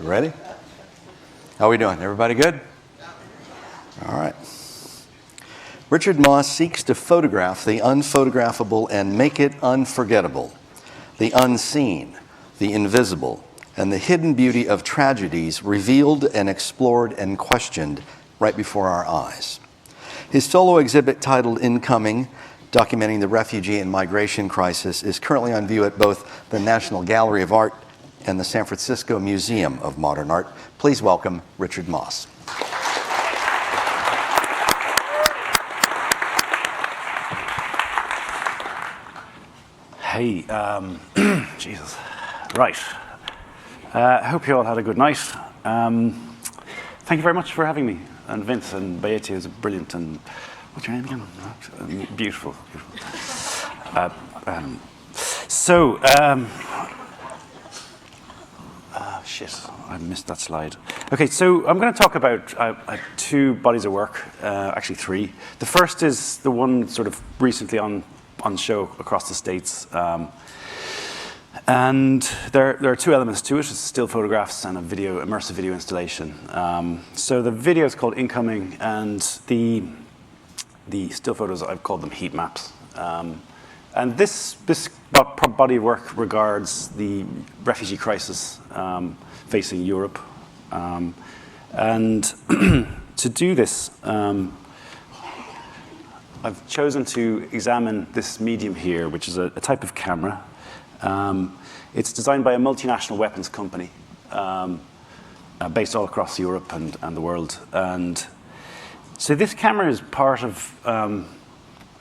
Ready? How are we doing? Everybody good? All right. Richard Mosse seeks to photograph the unphotographable and make it unforgettable, the unseen, the invisible, and the hidden beauty of tragedies revealed and explored and questioned right before our eyes. His solo exhibit titled Incoming, documenting the refugee and migration crisis, is currently on view at both the National Gallery of Art and the San Francisco Museum of Modern Art. Please welcome Richard Mosse. Hey, Jesus. Right. I hope you all had a good night. Thank you very much for having me. And Vince and Beatty is brilliant. And what's your name again? Beautiful. Shit, I missed that slide. Okay, so I'm going to talk about two bodies of work, actually three. The first is the one sort of recently on show across the States. And there are two elements to it. It's still photographs and a immersive video installation. So the video is called Incoming, and the still photos, I've called them heat maps. And this body of work regards the refugee crisis facing Europe. And to do this, I've chosen to examine this medium here, which is a type of camera. It's designed by a multinational weapons company based all across Europe and the world. And so this camera is part of, I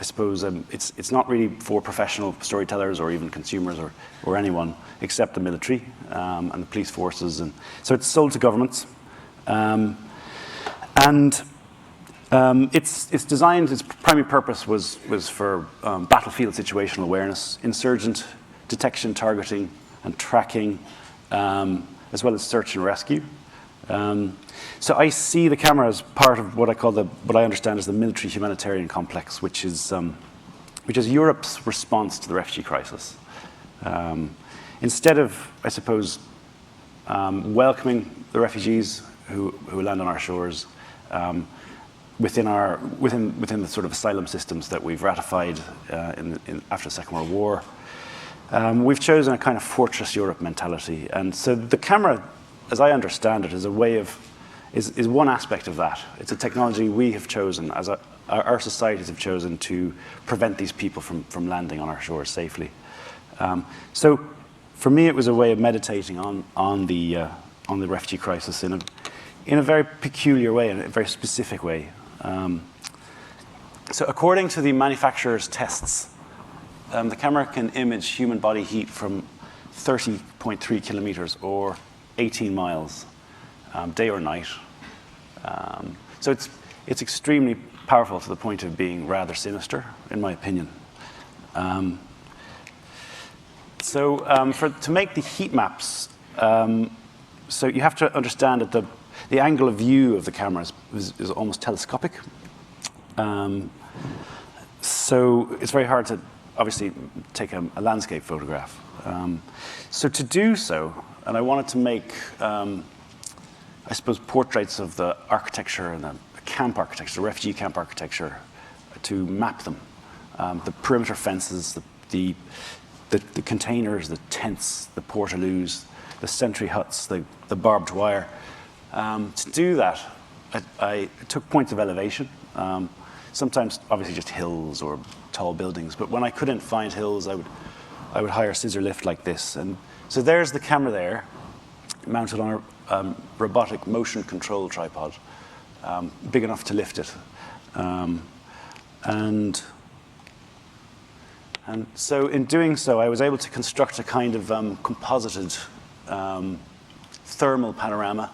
suppose, it's not really for professional storytellers or even consumers or anyone except the military and the police forces. And so it's sold to governments. It's designed, its primary purpose was for battlefield situational awareness, insurgent detection, targeting, and tracking, as well as search and rescue. So I see the camera as part of what I understand as the military humanitarian complex, which is Europe's response to the refugee crisis. Instead of, I suppose, welcoming the refugees who land on our shores, within the sort of asylum systems that we've ratified after the Second World War, we've chosen a kind of fortress Europe mentality. And so the camera, as I understand it, is a way of is one aspect of that. It's a technology we have chosen, our societies have chosen to prevent these people from landing on our shores safely. So for me, it was a way of meditating on the refugee crisis in a very peculiar way, in a very specific way. So according to the manufacturer's tests, the camera can image human body heat from 30.3 kilometers or 18 miles, day or night. So it's extremely powerful to the point of being rather sinister, in my opinion. To make the heat maps, so you have to understand that the angle of view of the camera is almost telescopic. So it's very hard to obviously take a landscape photograph. So to do so, and I wanted to make, I suppose, portraits of the architecture and the camp architecture, the refugee camp architecture, to map them. The perimeter fences, the containers, the tents, the portaloos, the sentry huts, the barbed wire. To do that, I took points of elevation. Sometimes, obviously, just hills or tall buildings. But when I couldn't find hills, I would hire a scissor lift like this. And so there's the camera there, mounted on a robotic motion control tripod, big enough to lift it. And so in doing so, I was able to construct a kind of composited thermal panorama.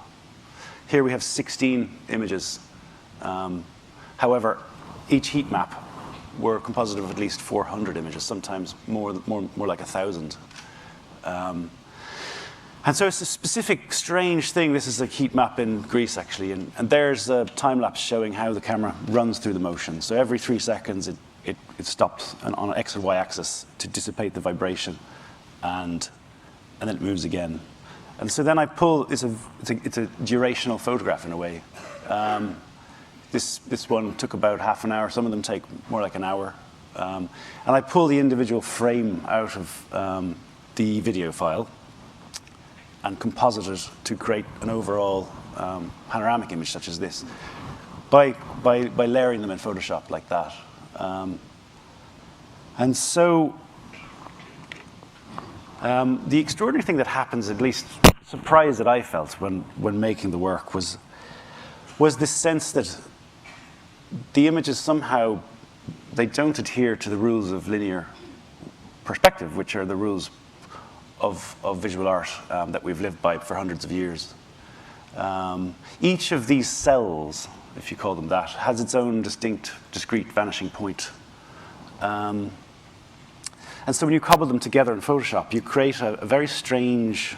Here we have 16 images. However, each heat map were composite of at least 400 images, sometimes more like 1,000. And so it's a specific, strange thing. This is a heat map in Greece, actually, and there's a time lapse showing how the camera runs through the motion. So every 3 seconds, it stops on an X and Y axis to dissipate the vibration, and then it moves again. And so then I pull, it's a durational photograph in a way. This one took about half an hour. Some of them take more like an hour. And I pull the individual frame out of the video file and composite it to create an overall panoramic image such as this by layering them in Photoshop like that. And so the extraordinary thing that happens, at least surprise that I felt when making the work, was this sense that the images somehow, they don't adhere to the rules of linear perspective, which are the rules of visual art that we've lived by for hundreds of years. Each of these cells, if you call them that, has its own distinct, discrete vanishing point. And so when you cobble them together in Photoshop, you create a very strange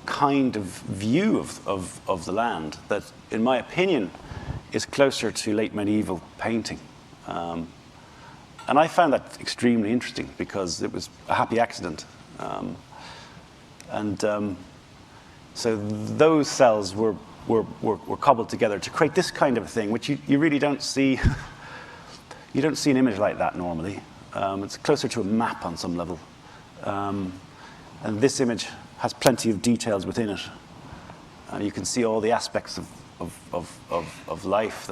kind of view of the land that, in my opinion, is closer to late medieval painting. And I found that extremely interesting because it was a happy accident. So those cells were cobbled together to create this kind of thing, which you really don't see. You don't see an image like that normally. It's closer to a map on some level. And this image has plenty of details within it. You can see all the aspects of life,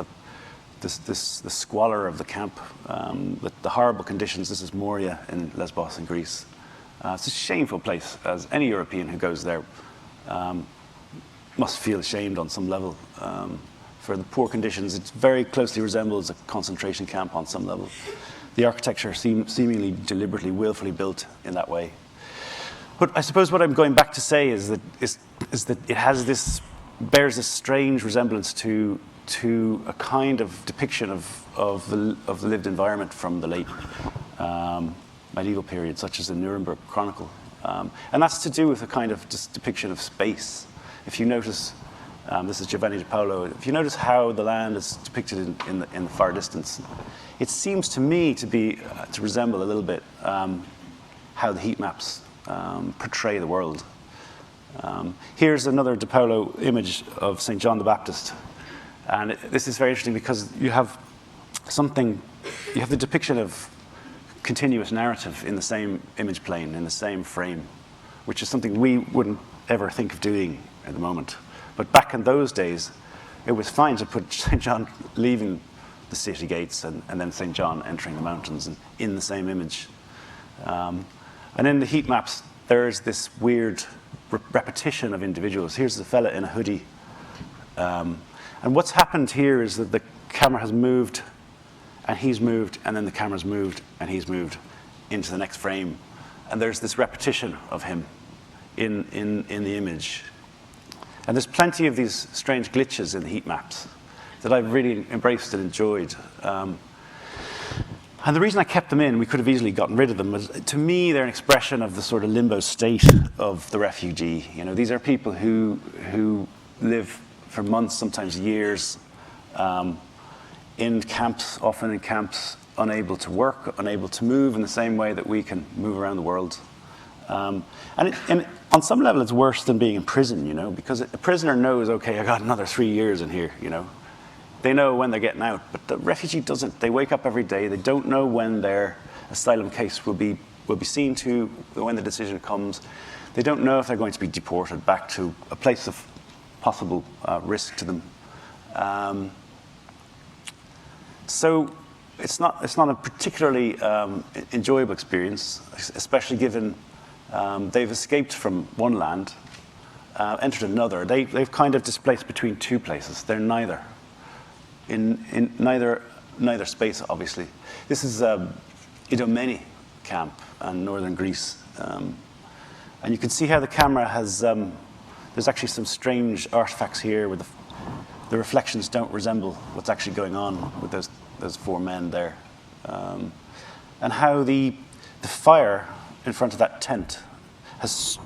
the squalor of the camp, the horrible conditions. This is Moria in Lesbos in Greece. It's a shameful place, as any European who goes there must feel ashamed on some level for the poor conditions. It very closely resembles a concentration camp on some level. The architecture seemingly deliberately, willfully built in that way. But I suppose what I'm going back to say is that it bears this strange resemblance to a kind of depiction of the lived environment from the late medieval period, such as the Nuremberg Chronicle. And that's to do with a kind of depiction of space. If you notice, this is Giovanni di Paolo, if you notice how the land is depicted in the far distance, it seems to me to resemble a little bit how the heat maps portray the world. Here's another di Paolo image of St. John the Baptist. And this is very interesting because you have the depiction of continuous narrative in the same image plane, in the same frame, which is something we wouldn't ever think of doing at the moment. But back in those days, it was fine to put St. John leaving the city gates and then St. John entering the mountains in the same image. And in the heat maps, there's this weird repetition of individuals. Here's the fella in a hoodie. And what's happened here is that the camera has moved, and he's moved, and then the camera's moved, and he's moved into the next frame. And there's this repetition of him in the image. And there's plenty of these strange glitches in the heat maps that I've really embraced and enjoyed. And the reason I kept them in, we could have easily gotten rid of them, was, to me, they're an expression of the sort of limbo state of the refugee. You know, these are people who live for months, sometimes years, in camps, often in camps, unable to work, unable to move in the same way that we can move around the world. And on some level, it's worse than being in prison, you know, because a prisoner knows, okay, I got another 3 years in here, you know. They know when they're getting out, but the refugee doesn't. They wake up every day. They don't know when their asylum case will be seen to, when the decision comes. They don't know if they're going to be deported back to a place of possible risk to them. So it's not a particularly enjoyable experience, especially given they've escaped from one land, entered another. They've kind of displaced between two places. They're neither. In neither space, obviously. This is Idomeni camp in northern Greece. And you can see how the camera has, there's actually some strange artifacts here where the reflections don't resemble what's actually going on with those four men there. And how the fire in front of that tent is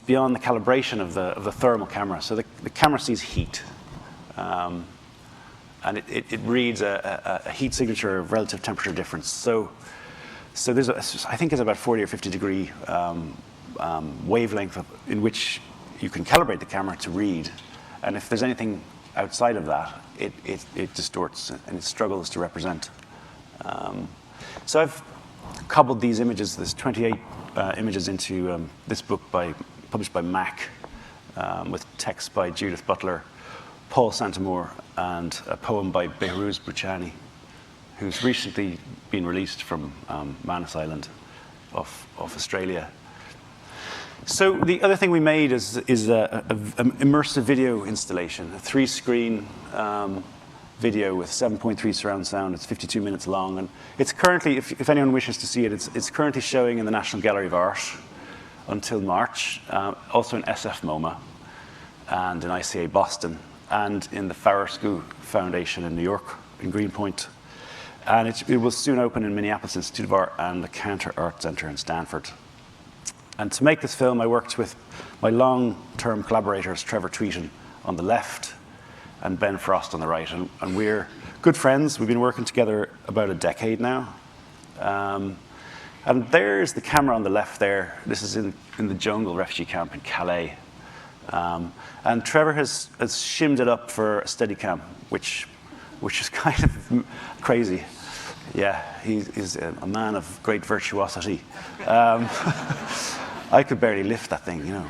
beyond the calibration of the thermal camera. So the camera sees heat. And it reads a heat signature of relative temperature difference. So So there's, I think it's about 40 or 50 degree wavelength in which you can calibrate the camera to read. And if there's anything outside of that, it distorts and it struggles to represent. So I've cobbled these images, there's 28 images into this book published by Mac, with text by Judith Butler, Paul Santamore, and a poem by Behrooz Bouchani, who's recently been released from Manus Island off Australia. So the other thing we made is an immersive video installation, a 3-screen video with 7.3 surround sound. It's 52 minutes long, and it's currently, if anyone wishes to see it, it's currently showing in the National Gallery of Art until March, also in SF MoMA, and in ICA Boston, and in the Farrar School Foundation in New York, in Greenpoint. And it will soon open in Minneapolis Institute of Art and the Cantor Art Center in Stanford. And to make this film, I worked with my long-term collaborators, Trevor Tweeton on the left and Ben Frost on the right. And we're good friends. We've been working together about a decade now. And there's the camera on the left there. This is in the jungle refugee camp in Calais. And Trevor has shimmed it up for a Steadicam, which is kind of crazy. Yeah, he's a man of great virtuosity. I could barely lift that thing, you know.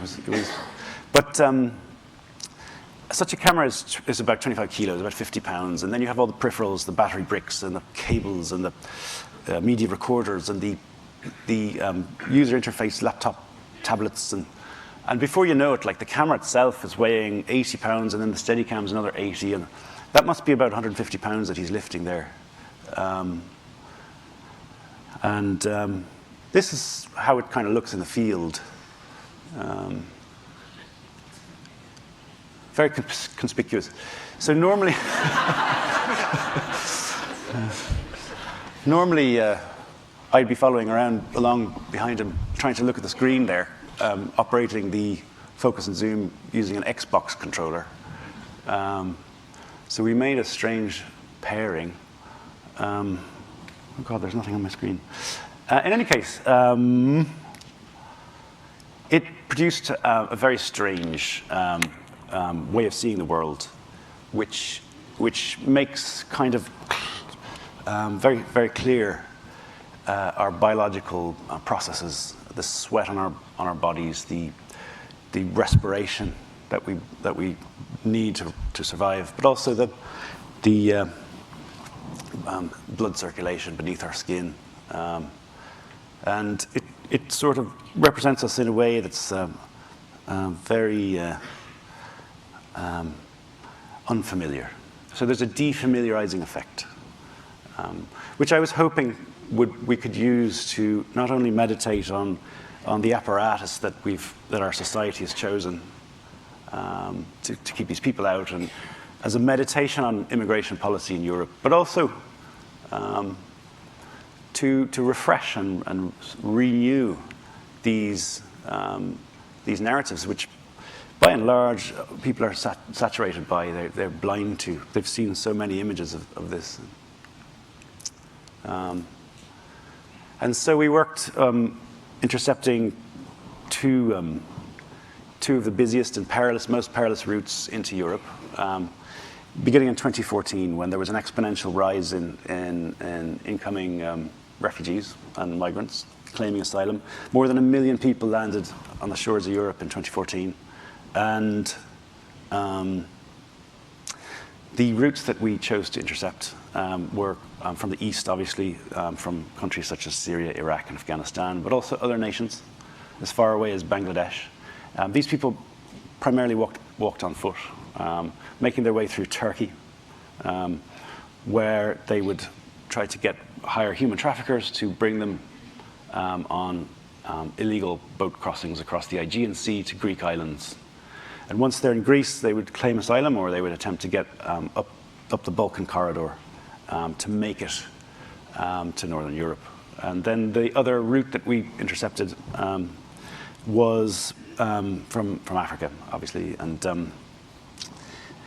But such a camera is about 25 kilos, about 50 pounds, and then you have all the peripherals, the battery bricks, and the cables, and the media recorders, and the user interface laptop tablets, and before you know it, like the camera itself is weighing 80 pounds, and then the Steadicam's another 80, and that must be about 150 pounds that he's lifting there. This is how it kind of looks in the field. Very conspicuous. So normally, I'd be following along behind him, trying to look at the screen there, operating the focus and zoom using an Xbox controller. So we made a strange pairing. Oh God, there's nothing on my screen. In any case, it produced a very strange way of seeing the world, which makes kind of very, very clear our biological processes, the sweat on our bodies, the respiration that we need to survive, but also the blood circulation beneath our skin. And it sort of represents us in a way that's very unfamiliar. So there's a defamiliarizing effect, which I was hoping we could use to not only meditate on the apparatus that our society has chosen to keep these people out, and as a meditation on immigration policy in Europe, but also to refresh and renew these narratives, which by and large people are saturated by, they're blind to. They've seen so many images of this. And so we worked intercepting two of the busiest and most perilous routes into Europe, beginning in 2014, when there was an exponential rise in incoming refugees and migrants claiming asylum. More than 1 million people landed on the shores of Europe in 2014. And the routes that we chose to intercept were from the east, obviously, from countries such as Syria, Iraq, and Afghanistan, but also other nations as far away as Bangladesh. These people primarily walked on foot, making their way through Turkey, where they would try to hire human traffickers to bring them on illegal boat crossings across the Aegean Sea to Greek islands. And once they're in Greece, they would claim asylum, or they would attempt to get up the Balkan corridor to make it to Northern Europe. And then the other route that we intercepted was from Africa, obviously. And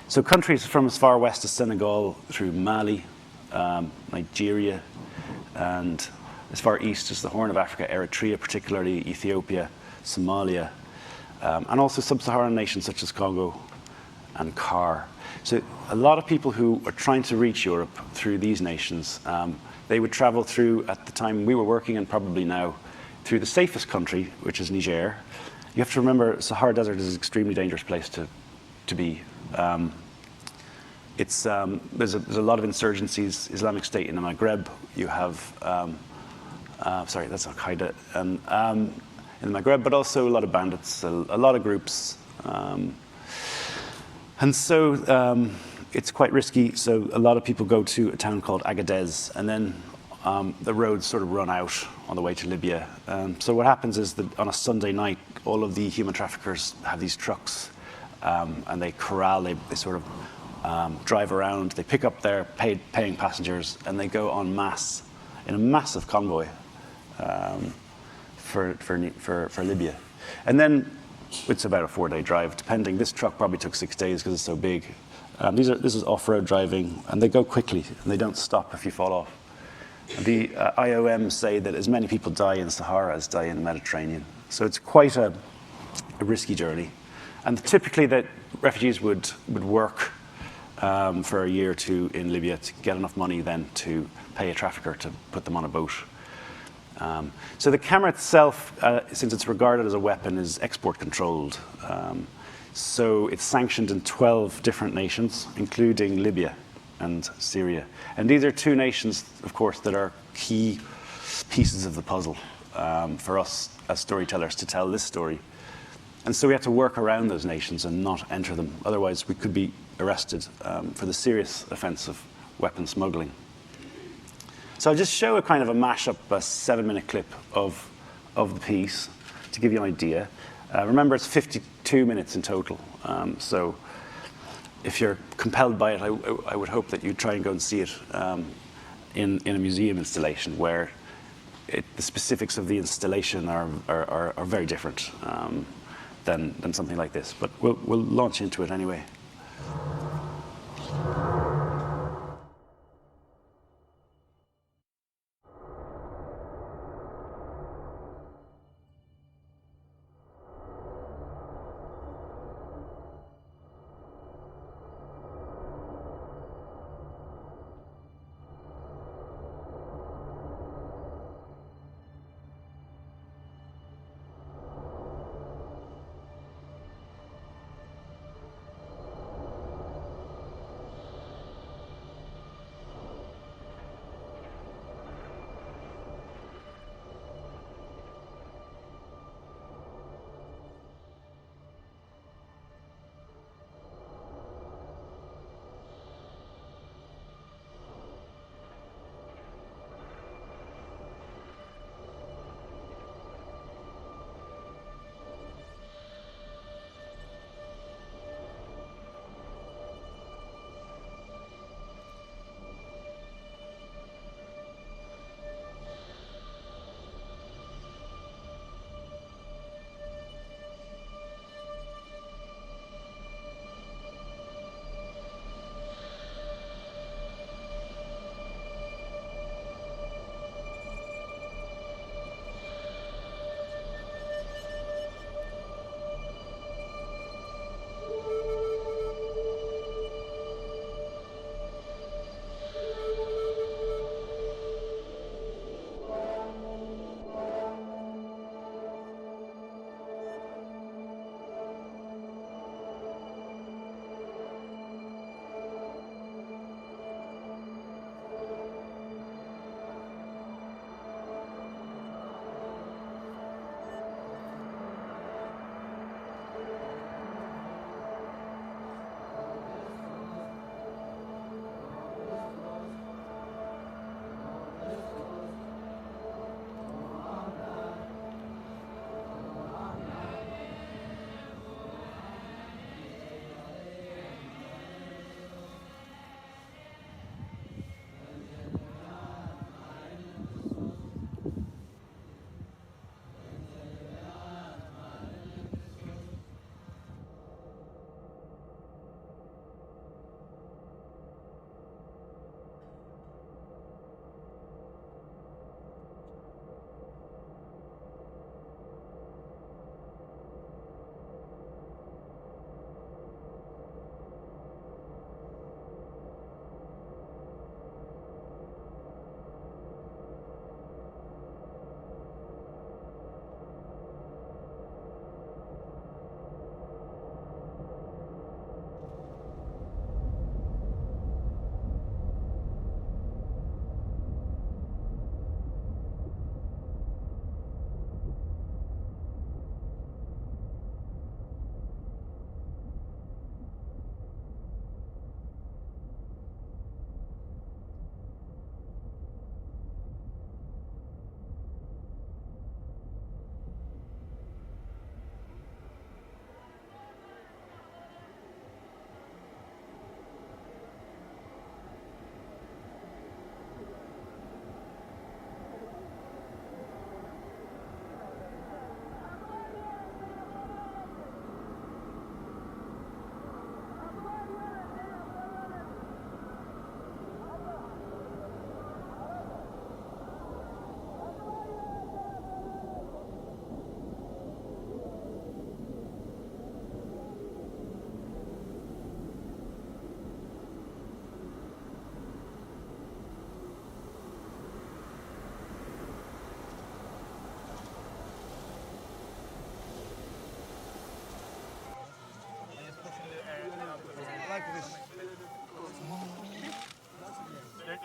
so countries from as far west as Senegal through Mali, Nigeria, and as far east as the Horn of Africa, Eritrea particularly, Ethiopia, Somalia, and also sub-Saharan nations such as Congo and CAR. So a lot of people who are trying to reach Europe through these nations, they would travel through, at the time we were working and probably now, through the safest country, which is Niger. You have to remember, Sahara Desert is an extremely dangerous place to be. There's a lot of insurgencies, Islamic State in the Maghreb. You have, sorry, that's Al-Qaeda, in the Maghreb, but also a lot of bandits, a lot of groups. And so it's quite risky. So a lot of people go to a town called Agadez, and then the roads sort of run out on the way to Libya. So what happens is that on a Sunday night, all of the human traffickers have these trucks, and they corral, they sort of drive around, they pick up their paying passengers, and they go en masse in a massive convoy for Libya. And then it's about a 4-day drive, depending. This truck probably took 6 days because it's so big. This is off-road driving, and they go quickly, and they don't stop if you fall off. The IOM say that as many people die in Sahara as die in the Mediterranean. So it's quite a risky journey. And typically that refugees would work for a year or two in Libya to get enough money then to pay a trafficker to put them on a boat. So the camera itself, since it's regarded as a weapon, is export controlled. So it's sanctioned in 12 different nations, including Libya and Syria. And these are two nations, of course, that are key pieces of the puzzle for us as storytellers to tell this story. And so we have to work around those nations and not enter them. Otherwise, we could be arrested for the serious offense of weapon smuggling. So I'll just show a kind of a mashup, a 7-minute clip of the piece to give you an idea. Remember, it's 52 minutes in total. So if you're compelled by it, I would hope that you try and go and see it in a museum installation where the specifics of the installation are very different than something like this. But we'll launch into it anyway.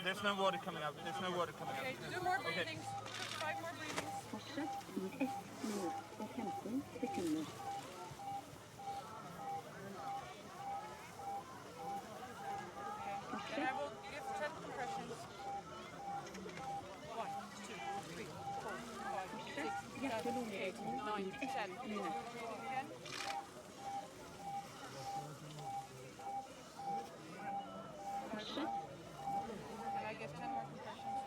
There's no water coming out. There's no water coming out. Okay, 2 more breathings. 5 more breathings. Fortsett i 1 minutt og 15 sekunder. Okay. And I will give 10 compressions. 1, 2, 3, 4, 5, 6, 7, 8, 9, 10. Breathing again. Fortsett. And I give 10 more compressions.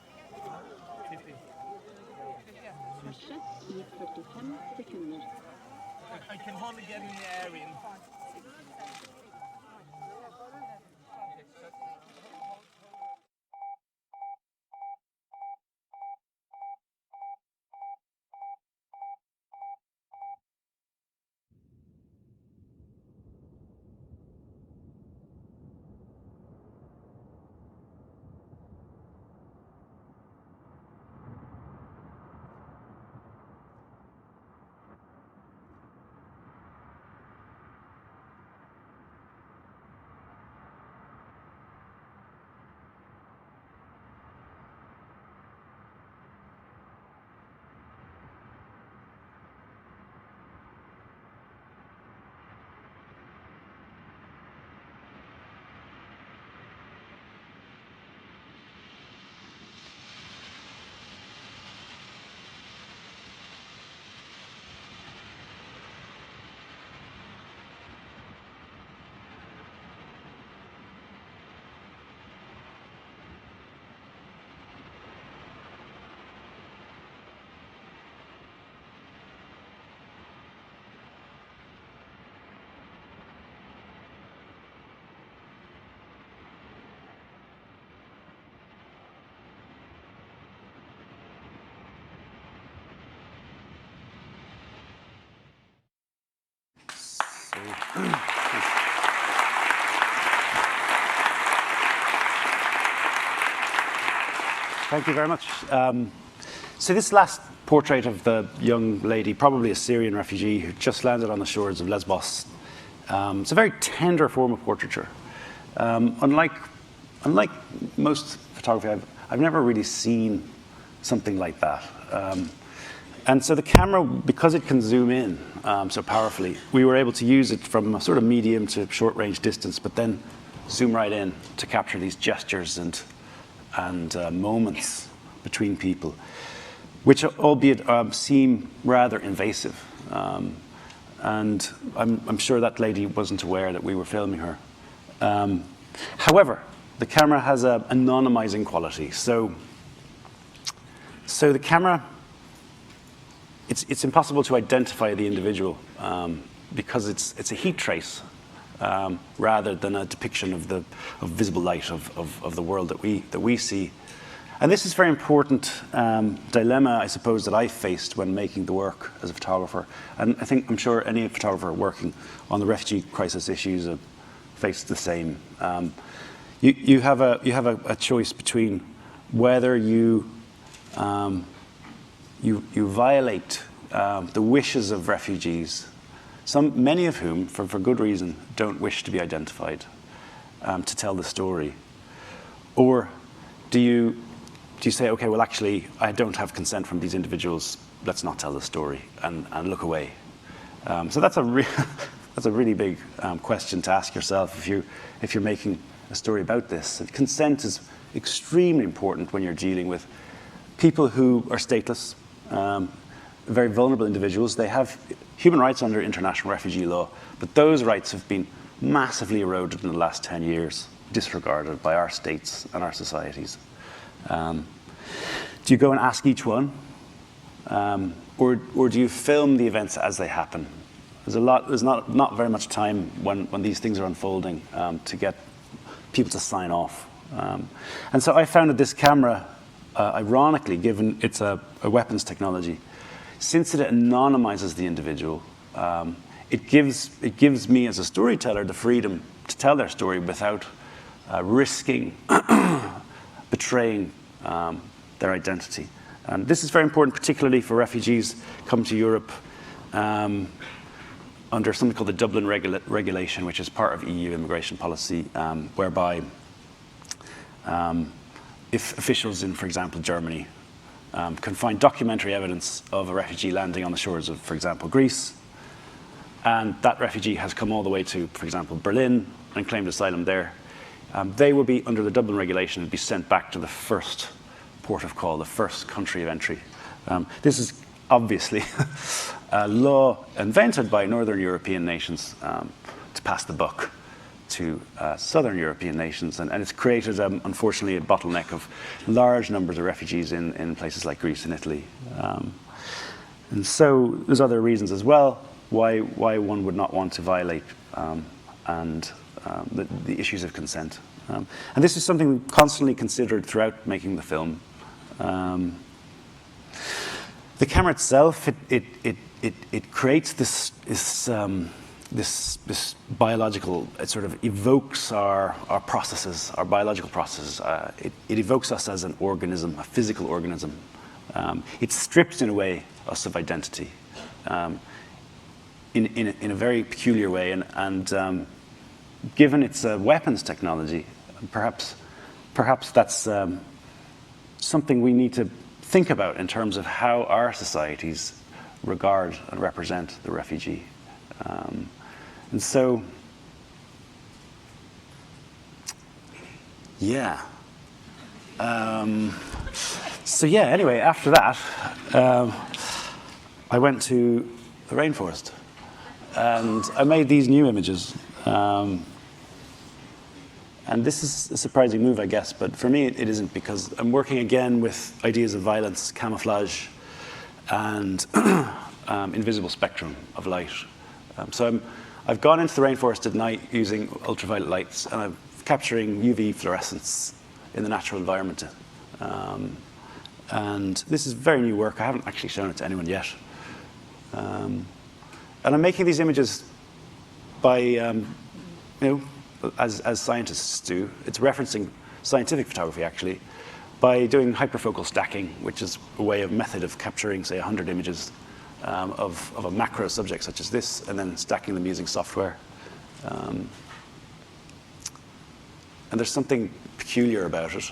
50. Yeah. Fortsett i 45 sekunder. I can hardly get in the air in. Thank you very much. So this last portrait of the young lady, probably a Syrian refugee who just landed on the shores of Lesbos, it's a very tender form of portraiture. Unlike most photography, I've never really seen something like that. And so the camera, because it can zoom in so powerfully, we were able to use it from a sort of medium to short range distance, but then zoom right in to capture these gestures and moments between people, which albeit seem rather invasive. And I'm sure that lady wasn't aware that we were filming her. However, the camera has an anonymizing quality. So the camera, it's impossible to identify the individual because it's a heat trace rather than a depiction of visible light of the world that we see. And this is a very important dilemma, I suppose, that I faced when making the work as a photographer. And I'm sure any photographer working on the refugee crisis issues have faced the same. You have a choice between whether you violate the wishes of refugees, many of whom, for good reason, don't wish to be identified, to tell the story, or do you say, okay, well, actually, I don't have consent from these individuals. Let's not tell the story and look away. So that's a really big question to ask yourself if you're making a story about this. Consent is extremely important when you're dealing with people who are stateless, very vulnerable individuals. They have human rights under international refugee law, but those rights have been massively eroded in the last 10 years, disregarded by our states and our societies. Do you go and ask each one, or do you film the events as they happen? There's not very much time when these things are unfolding to get people to sign off. And so I found that this camera, ironically, given it's a weapons technology, since it anonymizes the individual, it gives me as a storyteller the freedom to tell their story without risking betraying their identity. And this is very important, particularly for refugees come to Europe under something called the Dublin regulation, which is part of EU immigration policy, whereby if officials in, for example, Germany can find documentary evidence of a refugee landing on the shores of, for example, Greece, and that refugee has come all the way to, for example, Berlin and claimed asylum there, they will be, under the Dublin regulation, and be sent back to the first port of call, the first country of entry. This is obviously a law invented by Northern European nations to pass the buck to Southern European nations, and it's created, unfortunately, a bottleneck of large numbers of refugees in places like Greece and Italy. And so there's other reasons as well why one would not want to violate the issues of consent. And this is something constantly considered throughout making the film. The camera itself, it creates this biological, it sort of evokes our processes, our biological processes. It evokes us as an organism, a physical organism. It strips, in a way, us of identity in a very peculiar way. And given its weapons technology, perhaps that's something we need to think about in terms of how our societies regard and represent the refugee. And so, yeah. Anyway, after that, I went to the rainforest, and I made these new images. And this is a surprising move, I guess, but for me it isn't, because I'm working again with ideas of violence, camouflage, and invisible spectrum of light. So I've gone into the rainforest at night using ultraviolet lights, and I'm capturing UV fluorescence in the natural environment. And this is very new work. I haven't actually shown it to anyone yet. And I'm making these images by, as scientists do. It's referencing scientific photography, actually, by doing hyperfocal stacking, which is a method of capturing, say, 100 images of a macro subject such as this, and then stacking them using software. And there's something peculiar about it.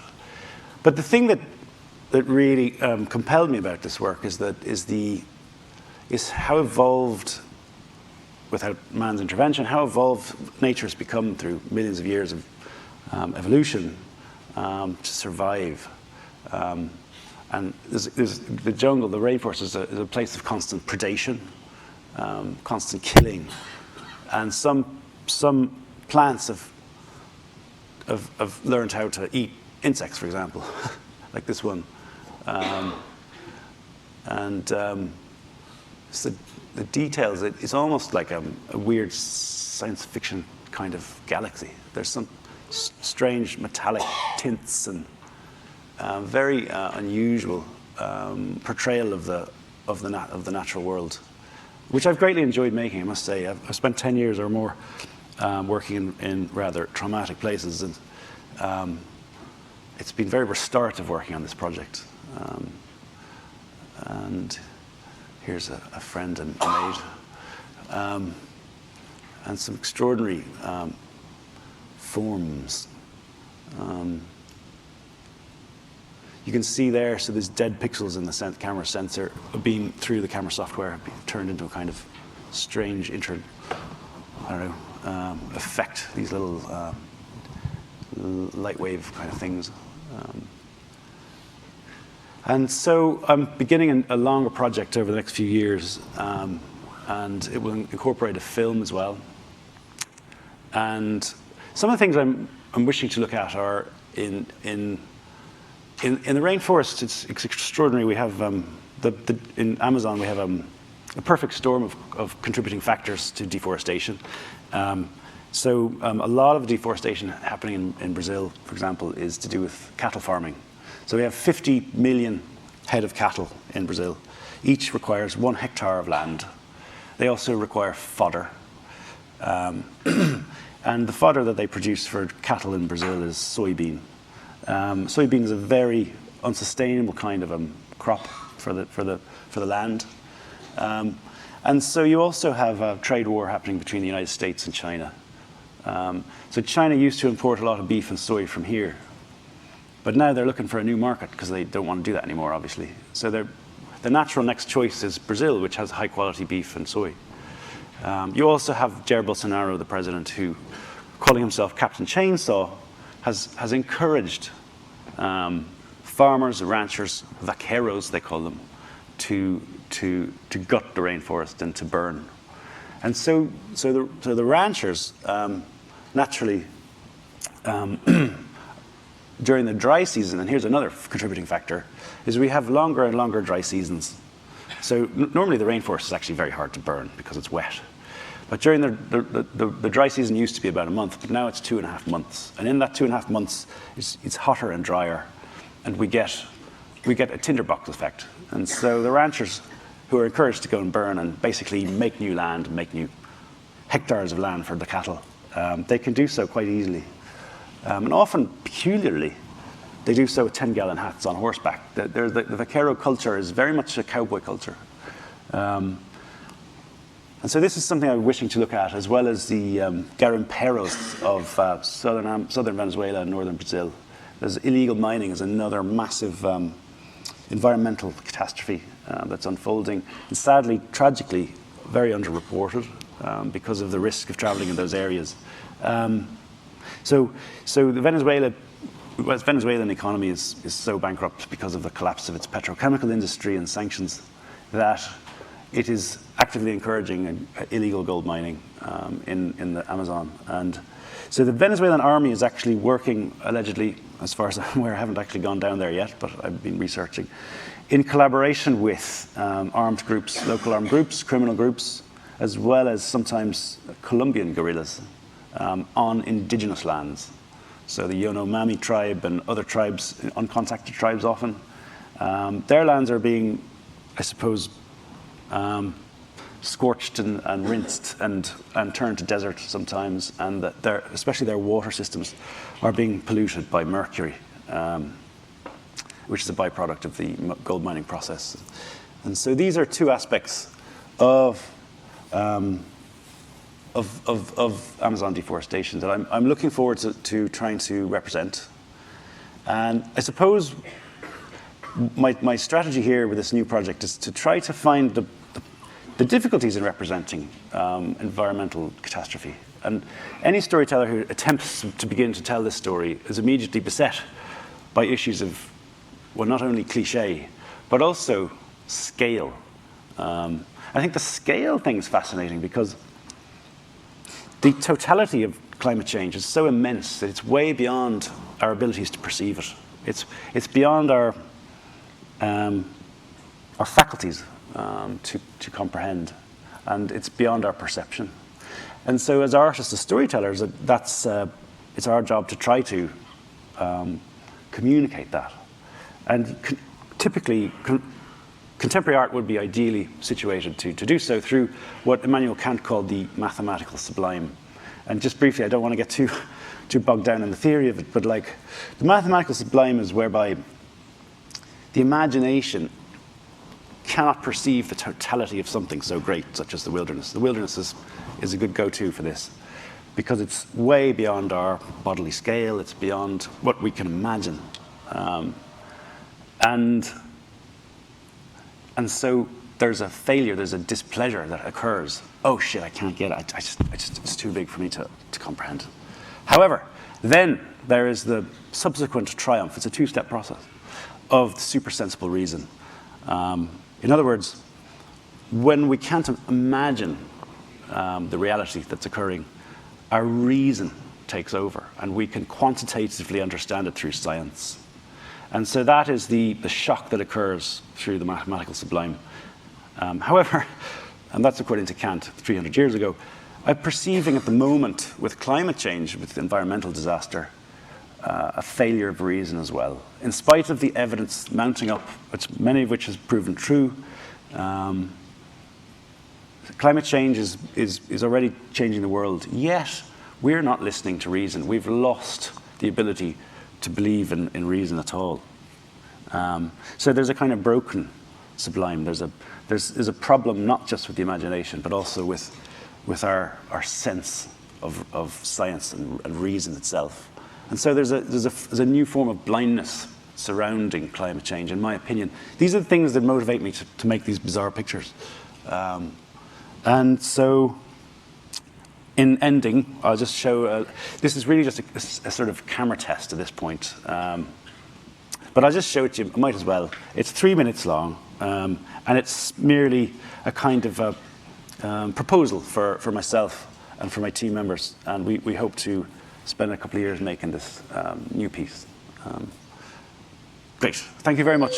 But the thing that really compelled me about this work is how evolved, without man's intervention, how evolved nature has become through millions of years of evolution to survive. And there's the jungle, the rainforest, is a place of constant predation, constant killing, and some plants have learned how to eat insects, for example, like this one, so the details. It's almost like a weird science fiction kind of galaxy. There's some strange metallic tints and very unusual portrayal of the natural world, which I've greatly enjoyed making, I must say. I've spent 10 years or more working in rather traumatic places, and it's been very restorative working on this project. And here's a friend and maid, and some extraordinary forms. You can see there, so there's dead pixels in the camera sensor being through the camera software, turned into a kind of strange effect, these little light wave kind of things. And so I'm beginning a longer project over the next few years, and it will incorporate a film as well. And some of the things I'm wishing to look at are in the rainforest. It's extraordinary. We have in Amazon we have a perfect storm of contributing factors to deforestation. So a lot of deforestation happening in Brazil, for example, is to do with cattle farming. So we have 50 million head of cattle in Brazil. Each requires 1 hectare of land. They also require fodder. And the fodder that they produce for cattle in Brazil is soybean. Soybean is a very unsustainable kind of crop for the land. And so you also have a trade war happening between the United States and China. So China used to import a lot of beef and soy from here. But now they're looking for a new market because they don't want to do that anymore, obviously. So the natural next choice is Brazil, which has high-quality beef and soy. You also have Jair Bolsonaro, the president, who, calling himself Captain Chainsaw, has encouraged farmers, ranchers, vaqueros, they call them, to gut the rainforest and to burn. And so the ranchers naturally, during the dry season, and here's another contributing factor, is we have longer and longer dry seasons. So normally the rainforest is actually very hard to burn because it's wet. But during the dry season used to be about a month, but now it's 2.5 months. And in that 2.5 months, it's hotter and drier, and we get a tinderbox effect. And so the ranchers who are encouraged to go and burn and basically make new land, make new hectares of land for the cattle, they can do so quite easily. And often, peculiarly, they do so with 10-gallon hats on horseback. The vaquero culture is very much a cowboy culture. And so this is something I'm wishing to look at, as well as the garimperos of southern Venezuela and northern Brazil. There's illegal mining is another massive environmental catastrophe that's unfolding. And sadly, tragically, very underreported because of the risk of traveling in those areas. So the Venezuelan economy is so bankrupt because of the collapse of its petrochemical industry and sanctions that it is actively encouraging illegal gold mining in the Amazon. And so the Venezuelan army is actually working, allegedly, as far as I'm aware, I haven't actually gone down there yet, but I've been researching, in collaboration with armed groups, local armed groups, criminal groups, as well as sometimes Colombian guerrillas on indigenous lands. So the Yanomami tribe and other tribes, uncontacted tribes often, their lands are being, I suppose, scorched and rinsed and turned to desert sometimes, and that especially their water systems are being polluted by mercury, which is a byproduct of the gold mining process. And so these are two aspects of Amazon deforestation that I'm looking forward to trying to represent. And I suppose my strategy here with this new project is to try to find the difficulties in representing environmental catastrophe. And any storyteller who attempts to begin to tell this story is immediately beset by issues of, well, not only cliche, but also scale. I think the scale thing is fascinating because the totality of climate change is so immense that it's way beyond our abilities to perceive it. It's beyond our faculties to comprehend, and it's beyond our perception. And so as artists, as storytellers, it's our job to try to communicate that. And typically, contemporary art would be ideally situated to do so through what Immanuel Kant called the Mathematical Sublime. And just briefly, I don't want to get too bogged down in the theory of it, but like the Mathematical Sublime is whereby the imagination cannot perceive the totality of something so great, such as the wilderness. The wilderness is a good go-to for this because it's way beyond our bodily scale. It's beyond what we can imagine. And so there's a failure, there's a displeasure that occurs. Oh shit, I can't get it. It's too big for me to comprehend. However, then there is the subsequent triumph. It's a two-step process of the super-sensible reason. In other words, when we can't imagine the reality that's occurring, our reason takes over, and we can quantitatively understand it through science. And so that is the shock that occurs through the Mathematical Sublime. However, and that's according to Kant 300 years ago, I'm perceiving at the moment with climate change, with environmental disaster, a failure of reason as well. In spite of the evidence mounting up, many of which has proven true, climate change is already changing the world, yet we're not listening to reason. We've lost the ability to believe in reason at all. So there's a kind of broken sublime. There's a problem not just with the imagination, but also with our sense of science and reason itself. And so there's a new form of blindness surrounding climate change, in my opinion. These are the things that motivate me to make these bizarre pictures. And so, in ending, I'll just show, this is really just a sort of camera test at this point. But I'll just show it to you, I might as well. It's 3 minutes long, and it's merely a kind of a proposal for myself and for my team members. And we hope to spend a couple of years making this new piece. Great, thank you very much.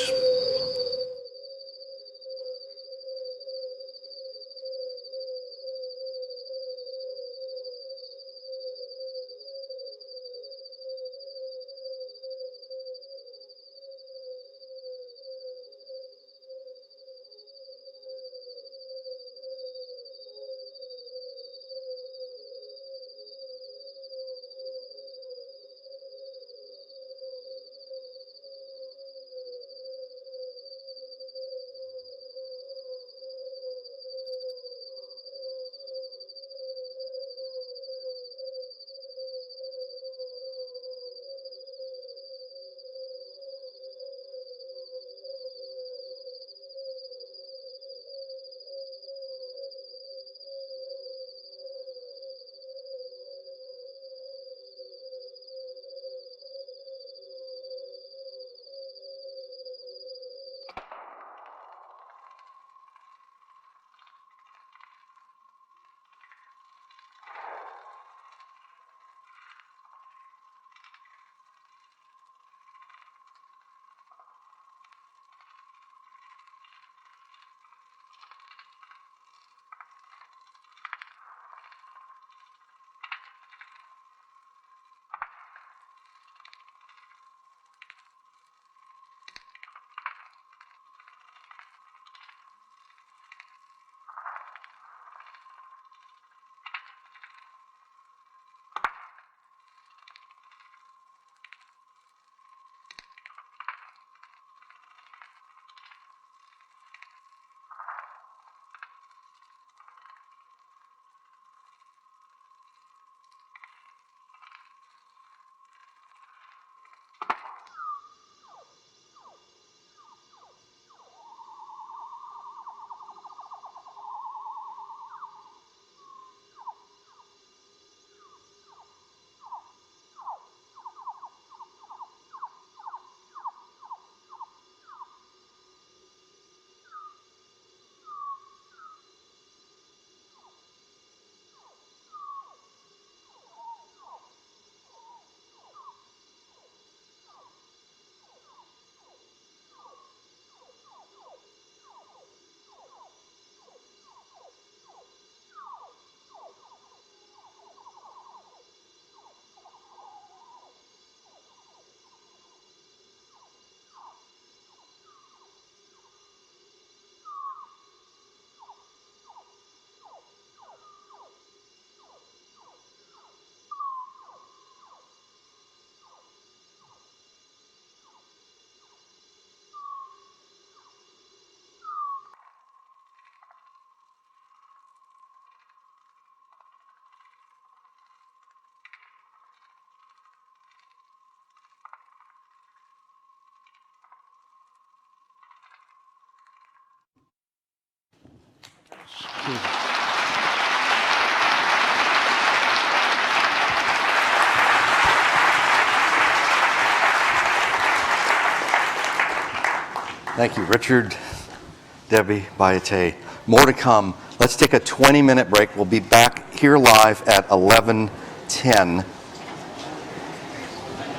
Thank you, Richard, Debbie, Bayate. More to come. Let's take a 20-minute break. We'll be back here live at 11:10.